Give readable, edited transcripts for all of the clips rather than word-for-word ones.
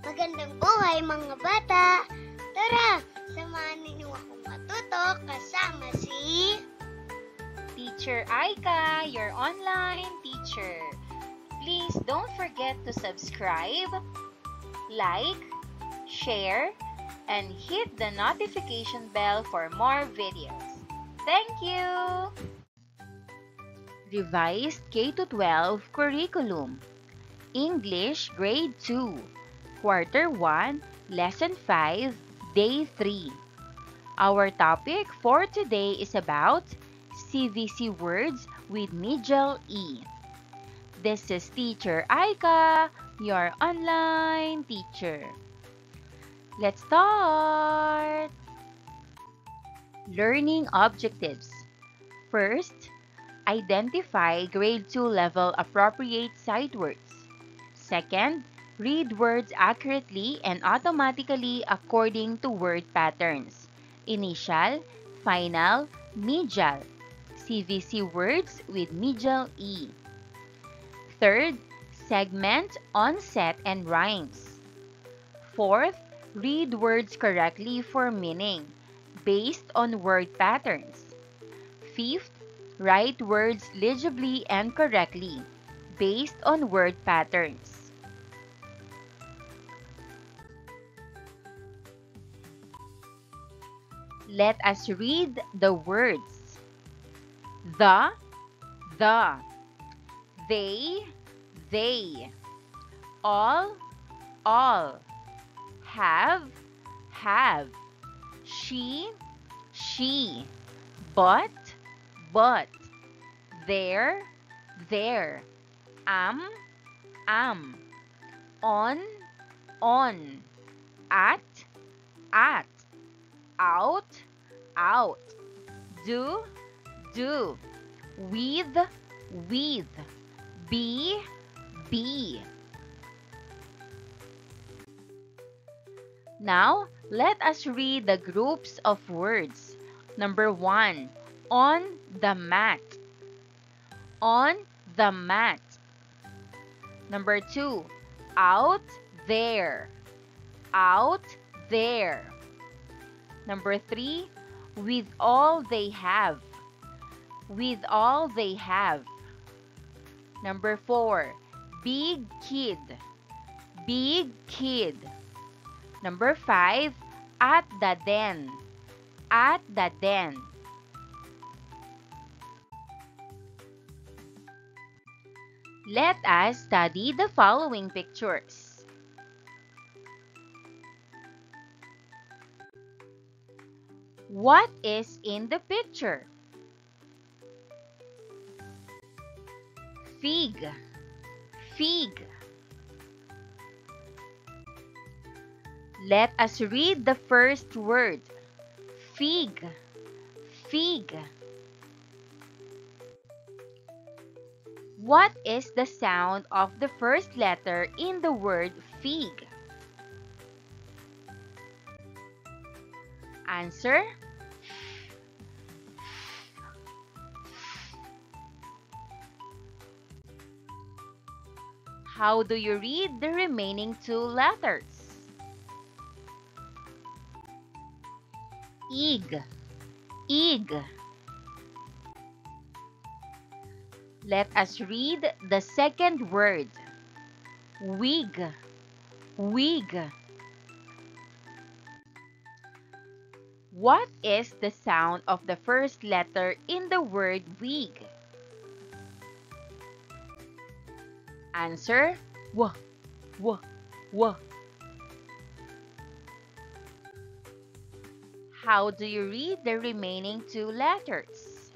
Magandang buhay mga bata! Tara, samahan ninyo akong matuto kasama si Teacher Aika, your online teacher. Please don't forget to subscribe, like, share, and hit the notification bell for more videos. Thank you! Revised K-12 Curriculum. English Grade 2, Quarter 1, Lesson 5, Day 3. Our topic for today is about CVC words with medial E. This is Teacher Aika, your online teacher. Let's start! Learning objectives. First, identify Grade 2 level appropriate sight words. Second, read words accurately and automatically according to word patterns. Initial, final, medial. CVC words with medial E. Third, segment, onset, and rhymes. Fourth, read words correctly for meaning, based on word patterns. Fifth, write words legibly and correctly, based on word patterns. Let us read the words. The, they, all, have, she, but, there, am, on, at, out, do, with, be. Now, let us read the groups of words. Number 1, on the mat. On the mat. Number 2, out there. Out there. Number 3, with all they have. With all they have. Number 4, big kid. Big kid. Number 5, at the den. At the den. Let us study the following pictures. What is in the picture? Fig. Let us read the first word. Fig. What is the sound of the first letter in the word fig? Answer. How do you read the remaining 2 letters? Ig. Let us read the second word. Wig. What is the sound of the first letter in the word wig? Answer. W. How do you read the remaining 2 letters?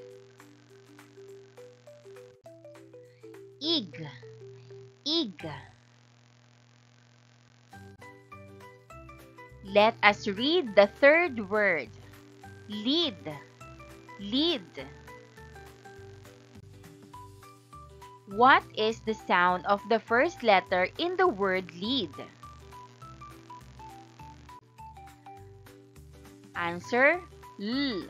Ig. Let us read the third word. Lead. What is the sound of the first letter in the word lead? Answer. L.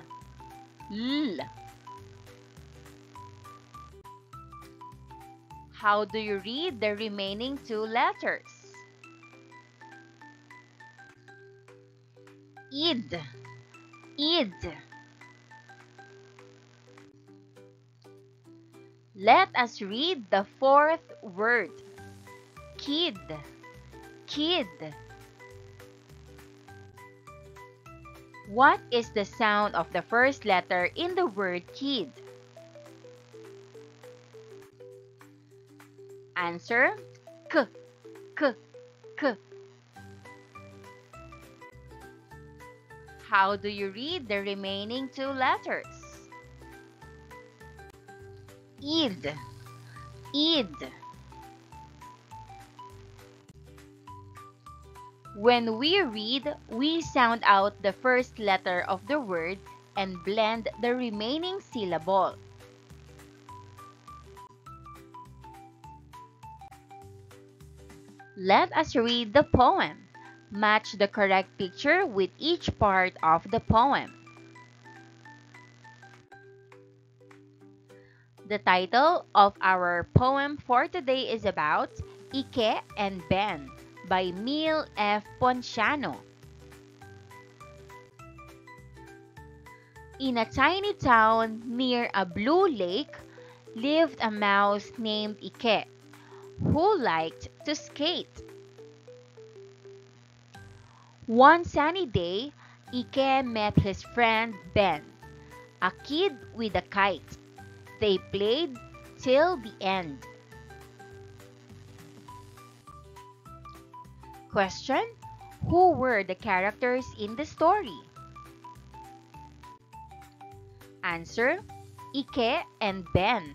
How do you read the remaining 2 letters? id, id. Let us read the fourth word, kid, kid. What is the sound of the first letter in the word kid? Answer, k, k, k. How do you read the remaining two letters? Id, id. When we read, we sound out the first letter of the word and blend the remaining syllable. Let us read the poem. Match the correct picture with each part of the poem. The title of our poem for today is about Ike and Ben by Mil F. Ponciano. In a tiny town near a blue lake lived a mouse named Ike, who liked to skate. One sunny day, Ike met his friend Ben, a kid with a kite. They played till the end. Question: who were the characters in the story? Answer: Ike and Ben.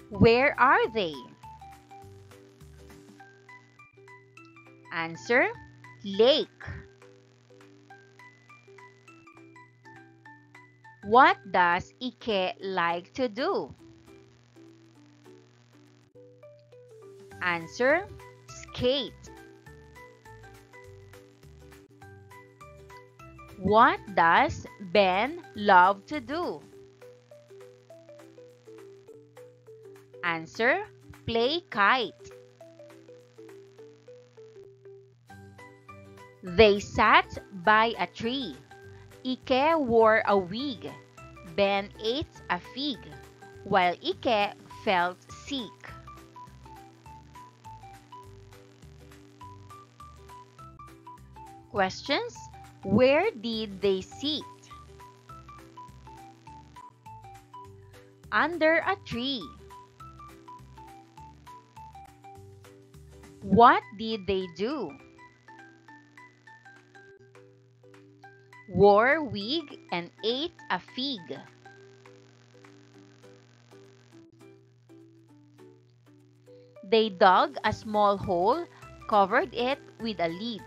Where are they? Answer: lake. What does Ike like to do? Answer: skate. What does Ben love to do? Answer: play kite. They sat by a tree. Ike wore a wig. Ben ate a fig, while Ike felt sick. Questions: where did they sit? Under a tree. What did they do? Wore wig and ate a fig. They dug a small hole, covered it with a lid.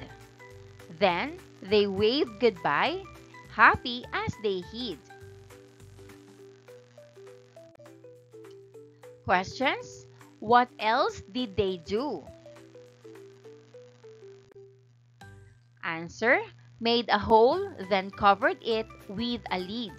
Then they waved goodbye, happy as they hid. Questions: what else did they do? Answer: made a hole, then covered it with a lid.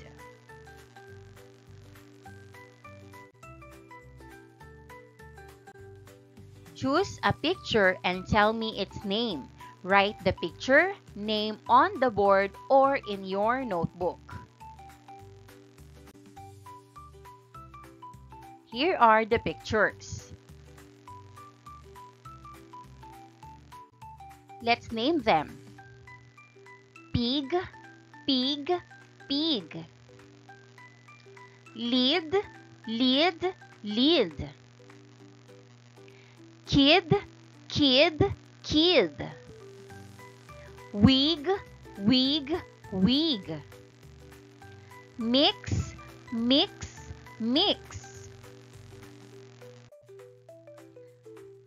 Choose a picture and tell me its name. Write the picture name on the board or in your notebook. Here are the pictures. Let's name them. Pig, pig, pig. Lid, lid, lid. Kid, kid, kid. Wig, wig, wig. Mix, mix, mix.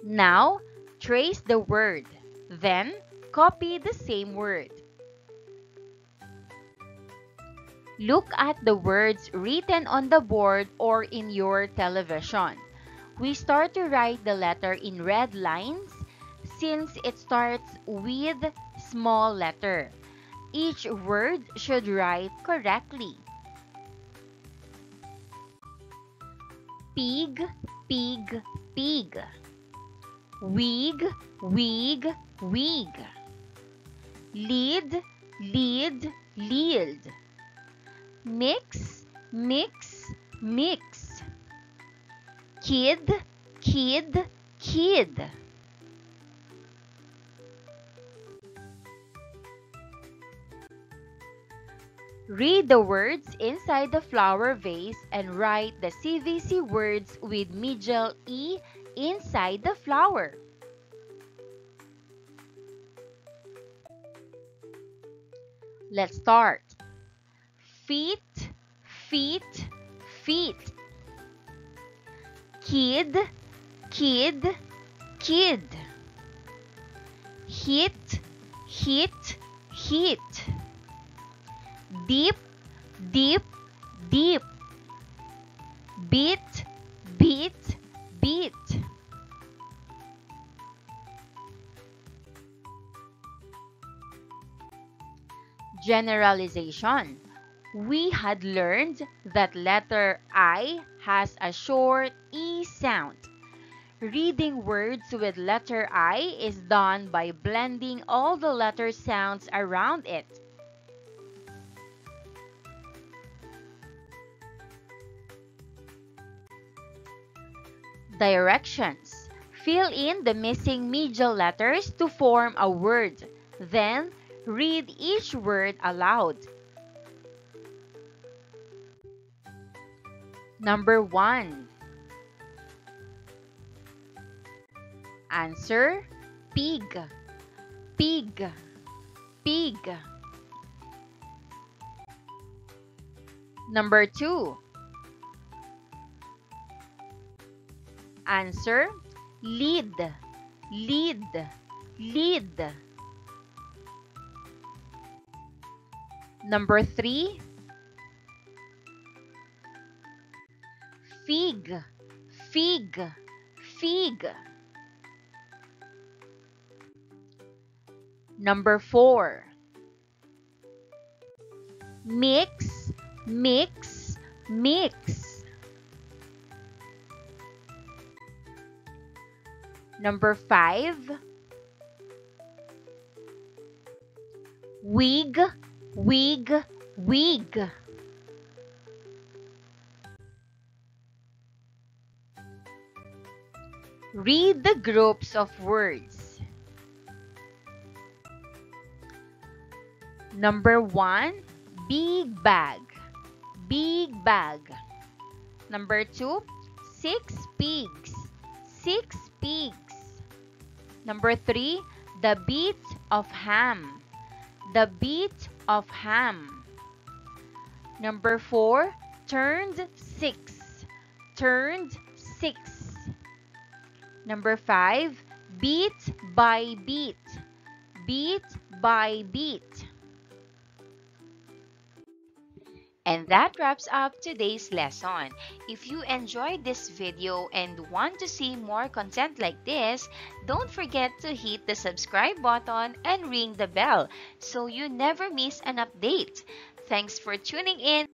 Now, trace the word. Then, copy the same word. Look at the words written on the board or in your television. We start to write the letter in red lines since it starts with small letter. Each word should write correctly. Pig, pig, pig. wig, wig, wig. Lead, lead, lead. Mix, mix, mix. Kid, kid, kid. Read the words inside the flower vase and write the CVC words with middle E inside the flower. Let's start. Feet, feet, feet. Kid, kid, kid. Hit, hit, hit. Deep, deep, deep. Beat, beat, beat. Generalization. We had learned that letter I has a short E sound. Reading words with letter I is done by blending all the letter sounds around it. Directions. Fill in the missing middle letters to form a word. Then, read each word aloud. Number 1. Answer: pig, pig, pig. Number 2. Answer: lead, lead, lead. Number 3. Fig, fig, fig. Number 4. Mix, mix, mix. Number 5. Wig, wig, wig. Read the groups of words. Number 1, big bag, big bag. Number 2, 6 pigs, 6 pigs. Number 3, the bit of ham, the bit of ham. Number 4, turned 6, turned 6. Number 5, beat by beat, beat by beat. And that wraps up today's lesson. If you enjoyed this video and want to see more content like this, don't forget to hit the subscribe button and ring the bell so you never miss an update. Thanks for tuning in.